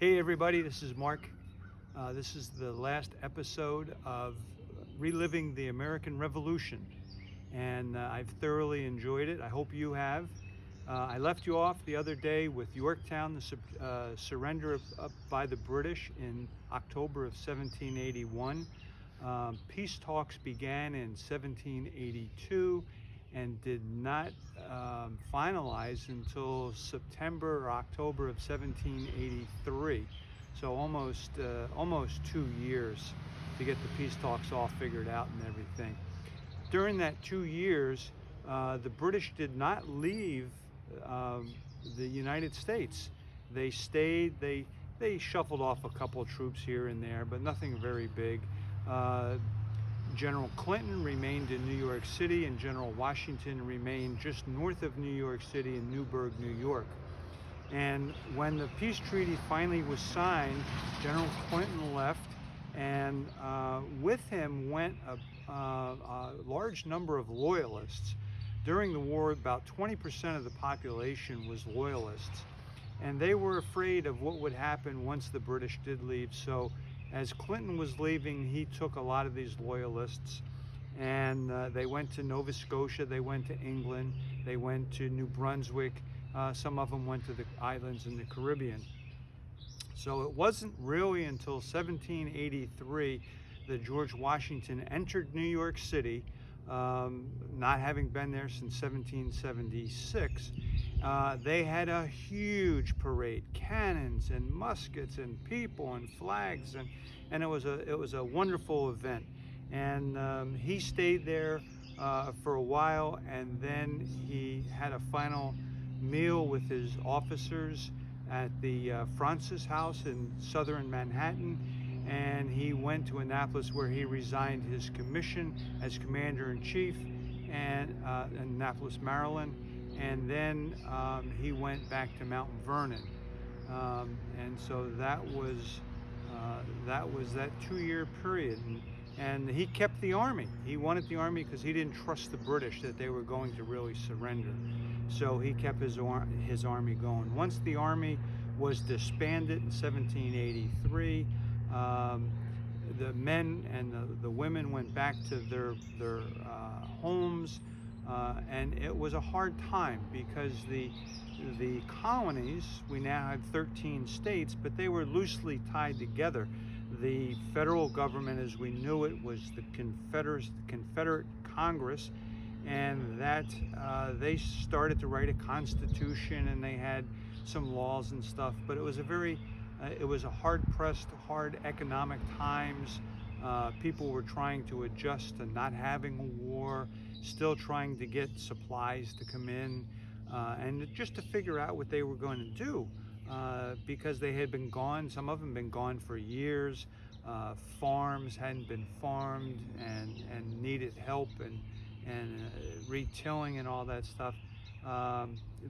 Hey everybody, this is Mark. This is the last episode of Reliving the American Revolution, and I've thoroughly enjoyed it. I hope you have. I left you off the other day with Yorktown, the surrender up by the British in October of 1781. Peace talks began in 1782 and did not finalize until September or October of 1783. So almost 2 years to get the peace talks all figured out and everything. During that 2 years, the British did not leave the United States. They stayed. They shuffled off a couple of troops here and there, but nothing very big. General Clinton remained in New York City, and General Washington remained just north of New York City in Newburgh, New York. And when the peace treaty finally was signed, General Clinton left, and with him went a large number of loyalists. During the war, about 20% of the population was loyalists, and they were afraid of what would happen once the British did leave. So as Clinton was leaving, he took a lot of these loyalists, and they went to Nova Scotia, they went to England, they went to New Brunswick, some of them went to the islands in the Caribbean. So it wasn't really until 1783 that George Washington entered New York City, not having been there since 1776. They had a huge parade, cannons and muskets and people and flags, and it was a wonderful event. And he stayed there for a while, and then he had a final meal with his officers at the Francis House in southern Manhattan, and he went to Annapolis, where he resigned his commission as commander-in-chief and in Annapolis, Maryland, and then he went back to Mount Vernon, and so that was that 2-year period. And he kept the army. He wanted the army because he didn't trust the British that they were going to really surrender. So he kept his army going. Once the army was disbanded in 1783, the men and the women went back to their homes, and it was a hard time because the colonies, we now had 13 states, but they were loosely tied together. The federal government, as we knew it, was the Confederate Congress, and that they started to write a constitution, and they had some laws and stuff. But it was it was a hard-pressed, hard economic times. People were trying to adjust to not having a war, still trying to get supplies to come in, and just to figure out what they were going to do. Because they had been gone, some of them been gone for years. Farms hadn't been farmed and needed help and retilling and all that stuff.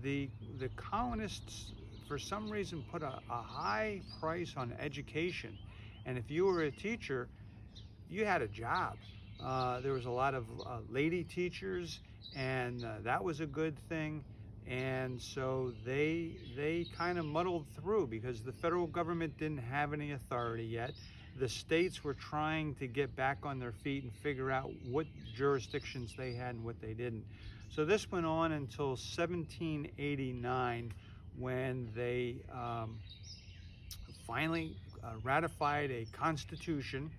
The colonists, for some reason, put a high price on education, and if you were a teacher, you had a job. There was a lot of lady teachers, and that was a good thing. And so they kind of muddled through because the federal government didn't have any authority yet. The states were trying to get back on their feet and figure out what jurisdictions they had and what they didn't. So this went on until 1789, when they finally ratified a constitution,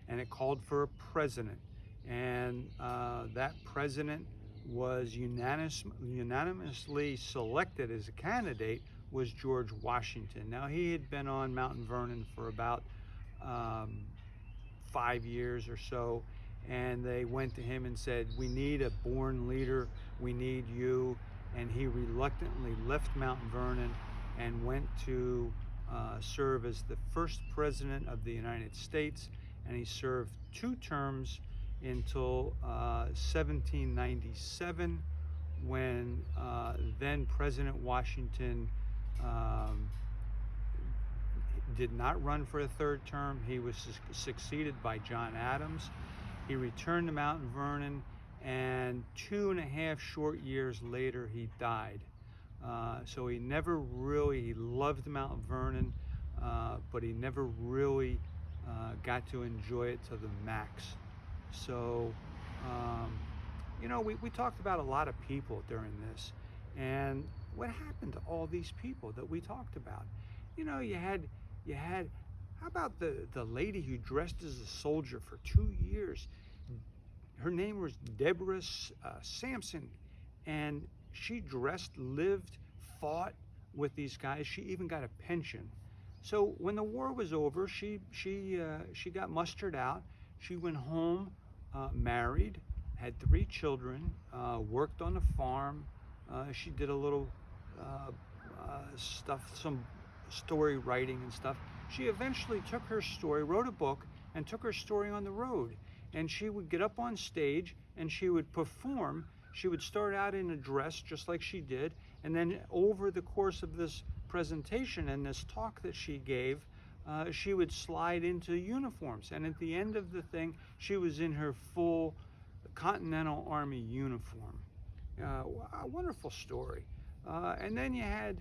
and it called for a president. And that president was unanimously selected as a candidate was George Washington. Now, he had been on Mount Vernon for about 5 years or so, and they went to him and said, "We need a born leader, we need you." And he reluctantly left Mount Vernon and went to serve as the first president of the United States, and he served 2 terms until 1797, when then President Washington did not run for a 3rd term. He was succeeded by John Adams. He returned to Mount Vernon, and 2.5 short years later he died. So he never really, he loved Mount Vernon. but he never really got to enjoy it to the max. So, um, we talked about a lot of people during this, and what happened to all these people that we talked about? You had how about the lady who dressed as a soldier for 2 years? Her name was Deborah Sampson, and she dressed, lived, fought with these guys. She even got a pension. So when the war was over, she got mustered out. She went home, married, had 3 children, worked on a farm. She did a little uh, stuff, some story writing and stuff. She eventually took her story, wrote a book, and took her story on the road. And she would get up on stage and she would perform. She would start out in a dress just like she did, and then over the course of this presentation and this talk that she gave, she would slide into uniforms. And at the end of the thing, she was in her full Continental Army uniform. A wonderful story. And then you had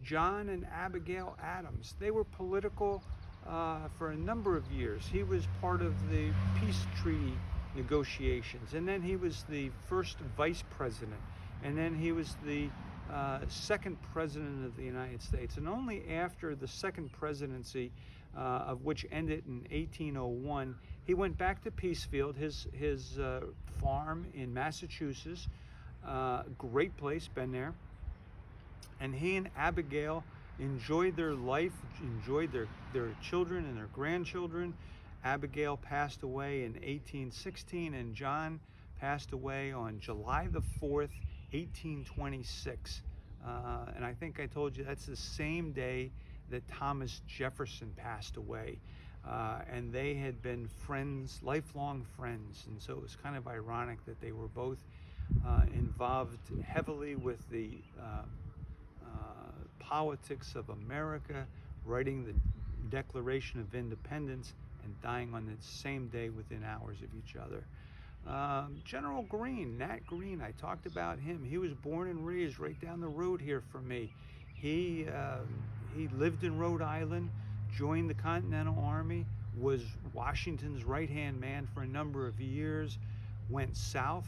John and Abigail Adams. They were political for a number of years. He was part of the peace treaty negotiations, and then he was the first vice president, and then he was the second president of the United States. And only after the second presidency, of which ended in 1801, he went back to Peacefield, his farm in Massachusetts. Great place, been there. And he and Abigail enjoyed their life, enjoyed their children and their grandchildren. Abigail passed away in 1816, and John passed away on July the 4th, 1826. And I think I told you that's the same day that Thomas Jefferson passed away. And they had been friends, lifelong friends. And so it was kind of ironic that they were both involved heavily with the politics of America, writing the Declaration of Independence, and dying on the same day within hours of each other. General Greene, Nat Greene, I talked about him. He was born and raised right down the road here from me. He lived in Rhode Island, joined the Continental Army, was Washington's right-hand man for a number of years, went south,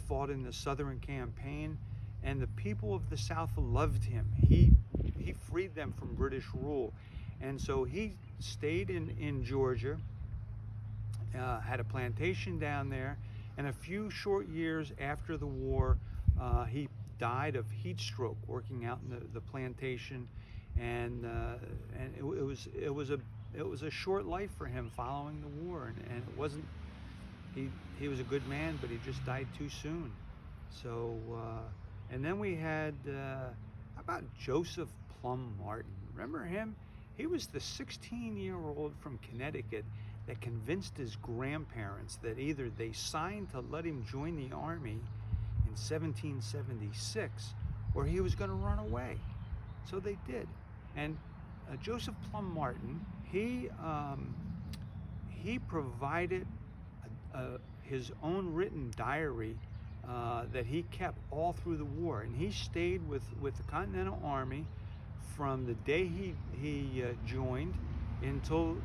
fought in the Southern Campaign, and the people of the South loved him. He freed them from British rule. And so he stayed in Georgia, had a plantation down there, and a few short years after the war, he died of heat stroke working out in the plantation, and it was a short life for him following the war, and it wasn't. He was a good man, but he just died too soon. So, and then we had how about Joseph Plum Martin? Remember him? He was the 16-year-old from Connecticut that convinced his grandparents that either they signed to let him join the army in 1776 or he was going to run away. So they did. And Joseph Plum Martin, he provided his own written diary that he kept all through the war. And he stayed with the Continental Army from the day he joined until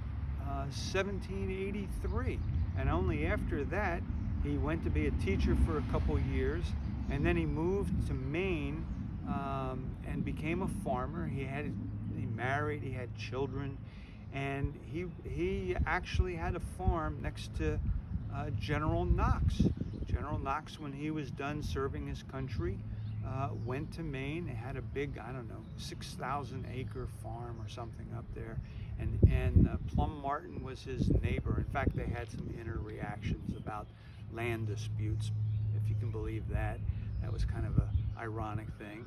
1783, and only after that he went to be a teacher for a couple years, and then he moved to Maine and became a farmer. He married, he had children, and he actually had a farm next to General Knox. General Knox, when he was done serving his country, went to Maine and had a big, 6,000 acre farm or something up there. And Plum Martin was his neighbor. In fact, they had some inner reactions about land disputes, if you can believe that. That was kind of an ironic thing.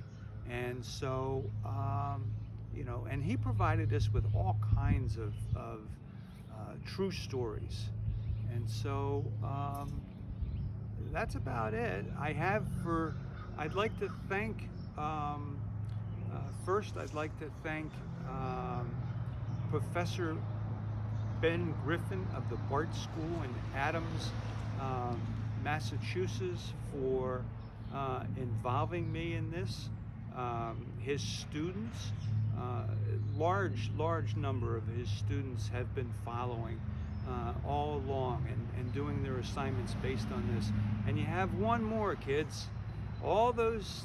And so, and he provided us with all kinds of true stories. And so that's about it. I'd like to thank, first I'd like to thank Professor Ben Griffin of the Bart School in Adams, Massachusetts, for involving me in this. His students large number of his students have been following all along and doing their assignments based on this. And you have one more, kids. All those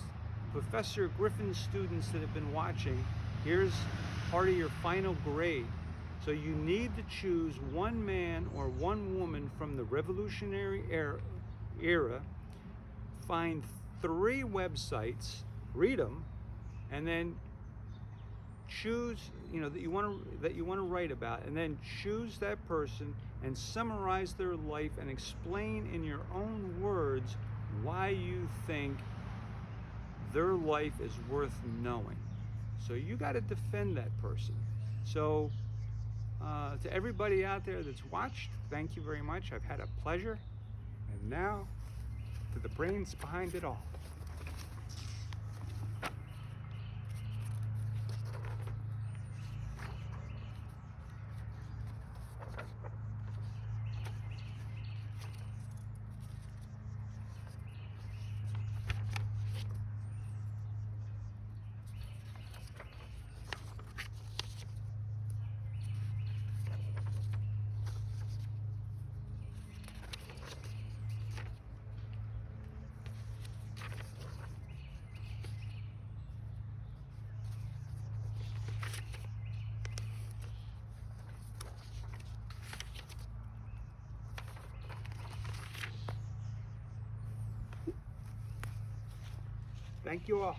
Professor Griffin students that have been watching, here's part of your final grade. So you need to choose one man or one woman from the Revolutionary era, find 3 websites, read them, and then choose, that you want to write about, and then choose that person and summarize their life and explain in your own words why you think their life is worth knowing. So you got to defend that person. So to everybody out there that's watched, thank you very much. I've had a pleasure. And now to the brains behind it all. Thank you all.